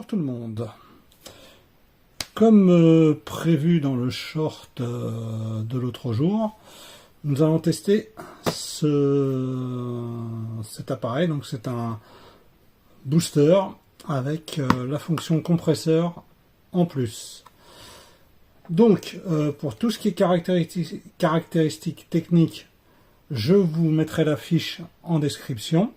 tout le monde. Comme prévu dans le short de l'autre jour, nous allons tester cet appareil. Donc c'est un booster avec la fonction compresseur en plus. Donc pour tout ce qui est caractéristiques techniques, je vous mettrai la fiche en description.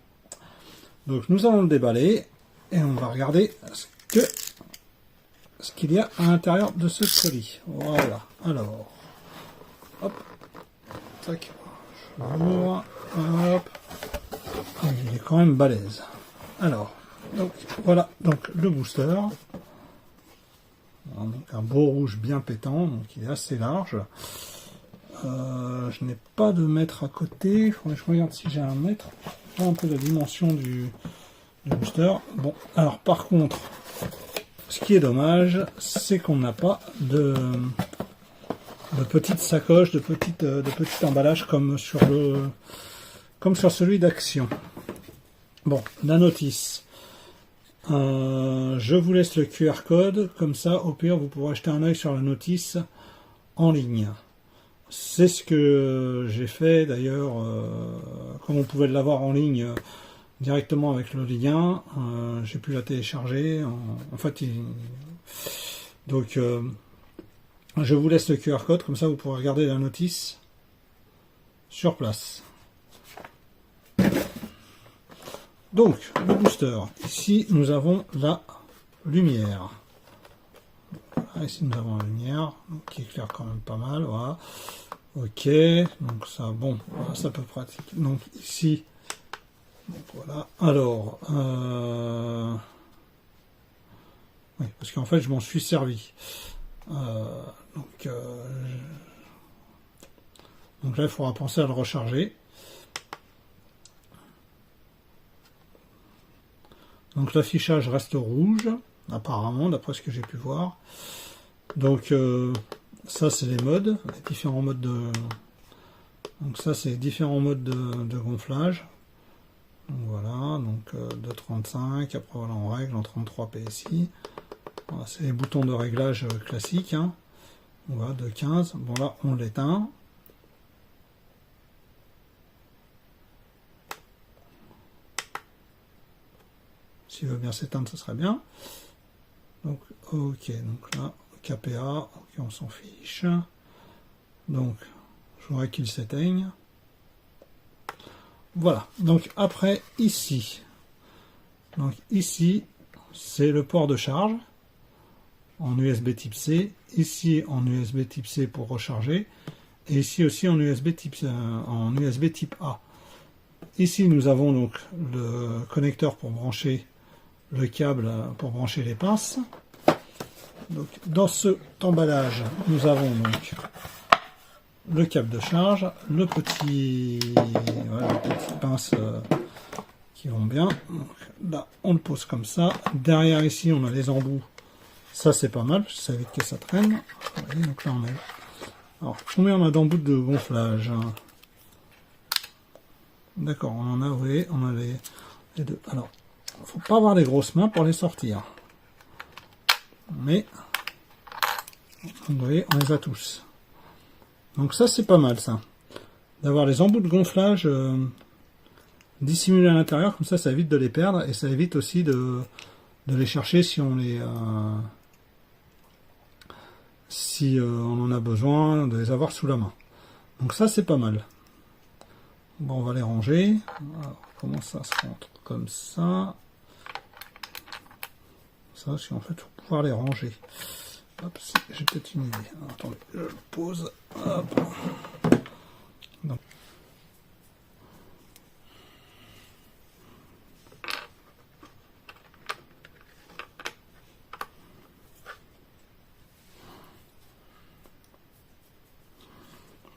Donc nous allons le déballer et on va regarder ce qu'il y a à l'intérieur de ce colis. Voilà, alors, hop, tac, j'ouvre, hop, il est quand même balèze. Alors, donc voilà, donc le booster, donc un beau rouge bien pétant, donc il est assez large. Je n'ai pas de mètre à côté, il faudrait que je regarde si j'ai un mètre, un peu la dimension du booster. Bon, alors par contre, ce qui est dommage, c'est qu'on n'a pas de petites sacoches, de petits emballages comme sur celui d'Action. Bon, la notice. Je vous laisse le QR code, comme ça, au pire, vous pourrez jeter un œil sur la notice en ligne. C'est ce que j'ai fait d'ailleurs, comme on pouvait l'avoir en ligne directement avec le lien, j'ai pu la télécharger. En fait, donc je vous laisse le QR code, comme ça vous pourrez regarder la notice sur place. Donc, le booster. Ici, nous avons la lumière. Voilà, ici, nous avons la lumière, donc, qui éclaire quand même pas mal. Voilà. Ok, donc ça, bon, voilà, ça peut pratique. Donc ici, donc voilà. Alors, oui, parce qu'en fait, je m'en suis servi. Donc là, il faudra penser à le recharger. Donc l'affichage reste rouge, apparemment, d'après ce que j'ai pu voir. Donc ça, c'est les modes, les différents modes de. Donc ça, c'est les différents modes de gonflage. Donc voilà, donc de 35, après voilà, on règle en 33 PSI. Voilà, c'est les boutons de réglage classiques. Hein. Voilà, de 15. Bon là, on l'éteint. S'il veut bien s'éteindre, ce serait bien. Donc, ok, donc là, KPA, ok, on s'en fiche. Donc, je voudrais qu'il s'éteigne. Voilà, donc après, ici. Donc ici, c'est le port de charge en USB type C. Ici, en USB type C pour recharger. Et ici aussi en USB type A. Ici, nous avons donc le connecteur pour brancher le câble, pour brancher les pinces. Donc, dans cet emballage, nous avons donc le câble de charge, le petit, voilà, les petites pinces qui vont bien. Donc, là, on le pose comme ça. Derrière ici, on a les embouts. Ça, c'est pas mal, ça évite que ça traîne. Vous voyez, donc là, on est. Alors, combien on a d'embouts de gonflage? D'accord, on en a, vous voyez, on a les deux. Alors, il ne faut pas avoir les grosses mains pour les sortir. Mais, vous voyez, on les a tous. Donc ça, c'est pas mal, ça. D'avoir les embouts de gonflage dissimulés à l'intérieur, comme ça, ça évite de les perdre, et ça évite aussi de les chercher si on les... on en a besoin, de les avoir sous la main. Donc ça, c'est pas mal. Bon, on va les ranger. Alors, comment ça se rentre? Comme ça. Ça, si en fait, il faut pouvoir les ranger. Hop, j'ai peut-être une idée. Alors, attendez, je le pose. Hop.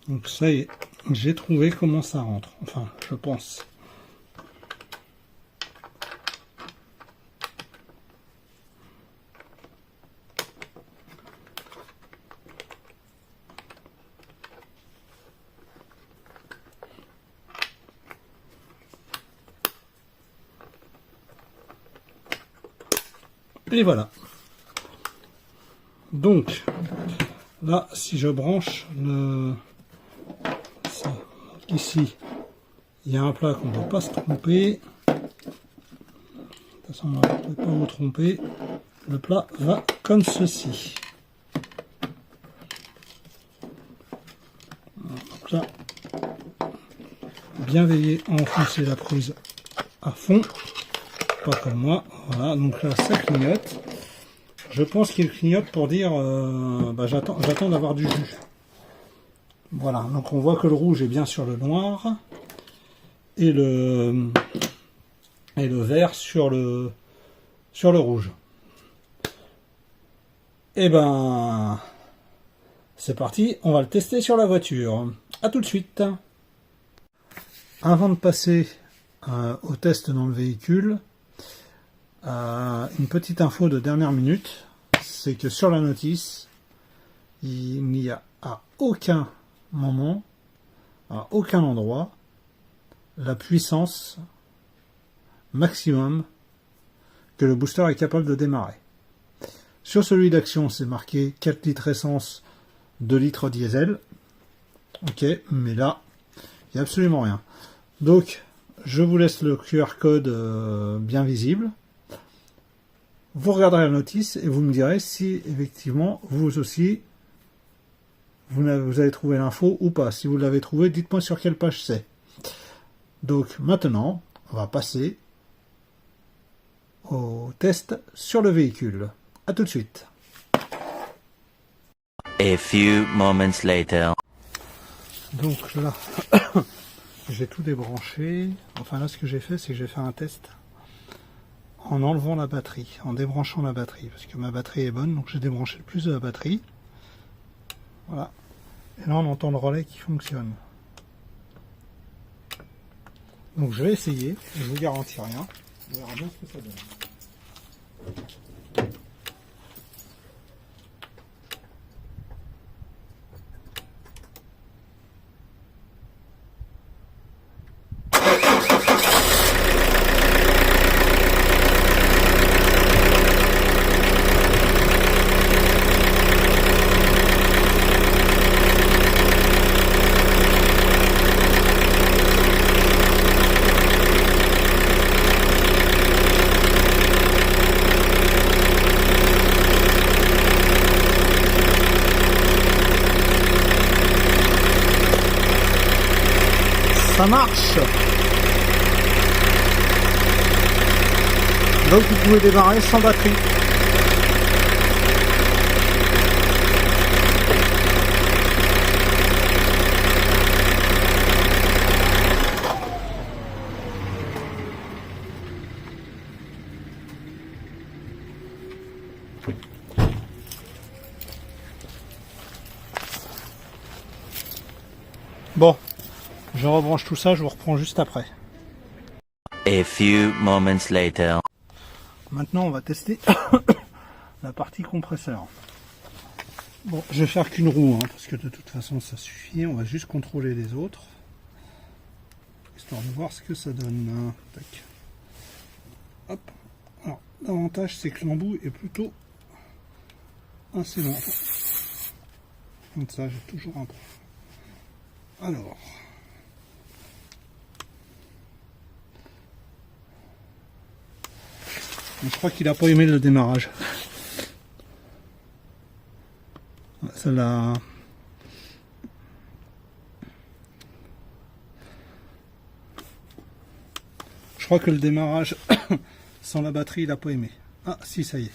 Donc ça y est, j'ai trouvé comment ça rentre. Enfin, je pense. Et voilà. Donc, là, si je branche ça, ici, il y a un plat qu'on ne peut pas se tromper. De toute façon, vous ne pouvez pas vous tromper. Le plat va comme ceci. Donc là, bien veiller à enfoncer la prise à fond, pas comme moi. Voilà, donc là, ça clignote. Je pense qu'il clignote pour dire j'attends d'avoir du jus. Voilà, donc on voit que le rouge est bien sur le noir et le vert sur le rouge. Et ben c'est parti, on va le tester sur la voiture. À tout de suite. Avant de passer au test dans le véhicule, une petite info de dernière minute, c'est que sur la notice, il n'y a à aucun moment, à aucun endroit, la puissance maximum que le booster est capable de démarrer. Sur celui d'Action, c'est marqué 4 litres essence, 2 litres diesel. Ok, mais là, il n'y a absolument rien. Donc, je vous laisse le QR code bien visible. Vous regarderez la notice et vous me direz si effectivement vous aussi vous avez trouvé l'info ou pas. Si vous l'avez trouvé, dites-moi sur quelle page c'est. Donc maintenant, on va passer au test sur le véhicule. A tout de suite. A few moments later. Donc là, j'ai tout débranché. Enfin là, ce que j'ai fait, c'est que j'ai fait un test en enlevant la batterie, en débranchant la batterie, parce que ma batterie est bonne, donc j'ai débranché le plus de la batterie. Voilà. Et là, on entend le relais qui fonctionne. Donc je vais essayer, je vous garantis rien. On verra bien ce que ça donne. Ça marche. Donc vous pouvez démarrer sans batterie. Bon. Je rebranche tout ça, je vous reprends juste après. A few moments later. Maintenant, on va tester la partie compresseur. Bon, je vais faire qu'une roue, hein, parce que de toute façon, ça suffit. On va juste contrôler les autres, histoire de voir ce que ça donne. Tac. Hop. Alors, l'avantage, c'est que l'embout est plutôt assez long. Donc ça, j'ai toujours un peu. Alors. Je crois qu'il n'a pas aimé le démarrage. Celle-là. Je crois que le démarrage sans la batterie, il n'a pas aimé. Ah si, ça y est.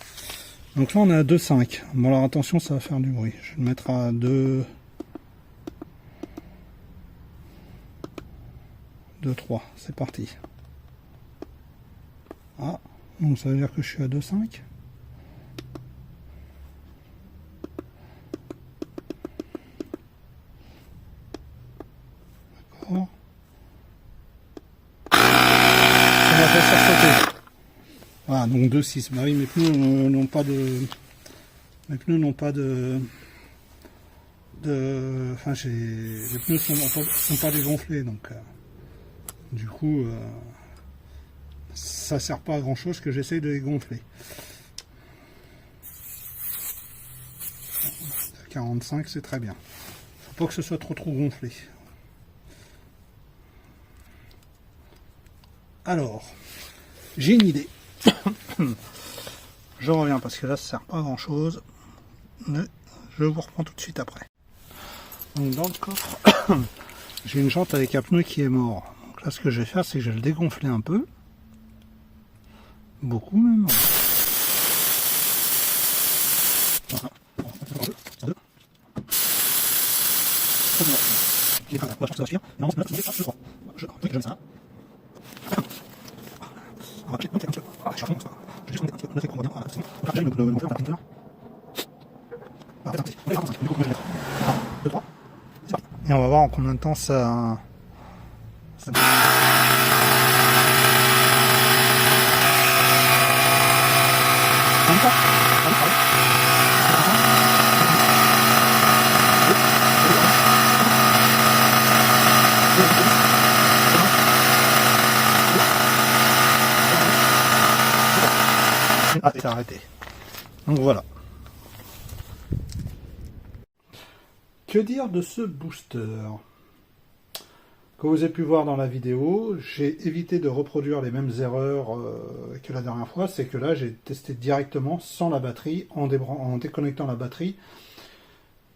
Donc là, on est à 2,5. Bon, alors attention, ça va faire du bruit. Je vais le mettre à 2... 2,3. C'est parti. Ah. Donc ça veut dire que je suis à 2,5. D'accord. Ça m'a fait sursauter. Voilà, donc 2,6. Bah oui, mes pneus n'ont pas de... Mes pneus n'ont pas de... Enfin, les pneus sont pas dégonflés, donc... Du coup... ça sert pas à grand chose que j'essaye de les gonfler. 45, c'est très bien. Faut pas que ce soit trop gonflé. Alors, j'ai une idée. Je reviens parce que là, ça sert pas à grand chose. Mais je vous reprends tout de suite après. Donc dans le coffre, j'ai une jante avec un pneu qui est mort. Donc là, ce que je vais faire, c'est que je vais le dégonfler un peu. Beaucoup même. Voilà. Et on va voir en combien de temps ça... Ah, c'est arrêté. Donc voilà. Que dire de ce booster? Comme vous avez pu voir dans la vidéo, j'ai évité de reproduire les mêmes erreurs que la dernière fois. C'est que là, j'ai testé directement sans la batterie, en déconnectant la batterie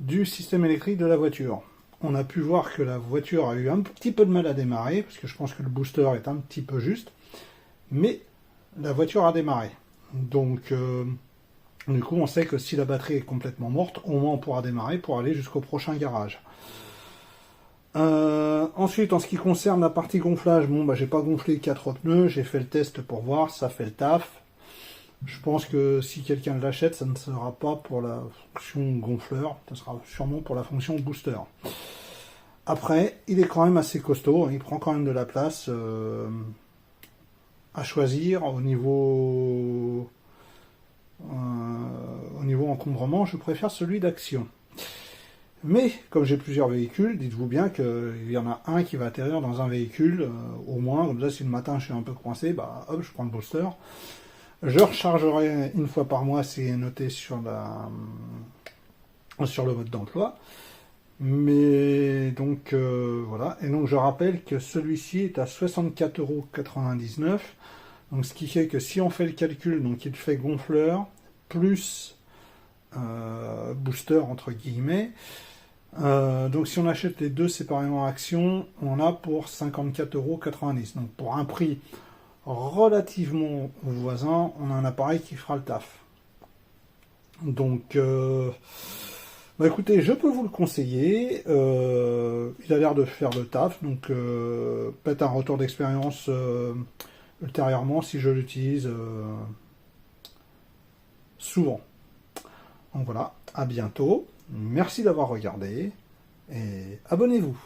du système électrique de la voiture. On a pu voir que la voiture a eu un petit peu de mal à démarrer, parce que je pense que le booster est un petit peu juste, mais la voiture a démarré. Donc, du coup, on sait que si la batterie est complètement morte, au moins on pourra démarrer pour aller jusqu'au prochain garage. Ensuite, en ce qui concerne la partie gonflage, bon, bah, j'ai pas gonflé 4 pneus, j'ai fait le test pour voir, ça fait le taf. Je pense que si quelqu'un l'achète, ça ne sera pas pour la fonction gonfleur, ça sera sûrement pour la fonction booster. Après, il est quand même assez costaud, il prend quand même de la place à choisir au niveau encombrement. Je préfère celui d'Action. Mais, comme j'ai plusieurs véhicules, dites-vous bien qu'il y en a un qui va atterrir dans un véhicule, au moins, comme ça, si le matin je suis un peu coincé, bah hop, je prends le booster. Je rechargerai une fois par mois, c'est noté sur le mode d'emploi. Mais donc, voilà. Et donc, je rappelle que celui-ci est à 64,99 €. Donc, ce qui fait que si on fait le calcul, donc il fait gonfleur, plus booster, entre guillemets, donc si on achète les deux séparément Action, on a pour 54,90 €. Donc pour un prix relativement voisin, on a un appareil qui fera le taf. Donc bah écoutez, je peux vous le conseiller. Il a l'air de faire le taf, donc peut-être un retour d'expérience ultérieurement si je l'utilise souvent. Donc voilà, à bientôt. Merci d'avoir regardé et abonnez-vous.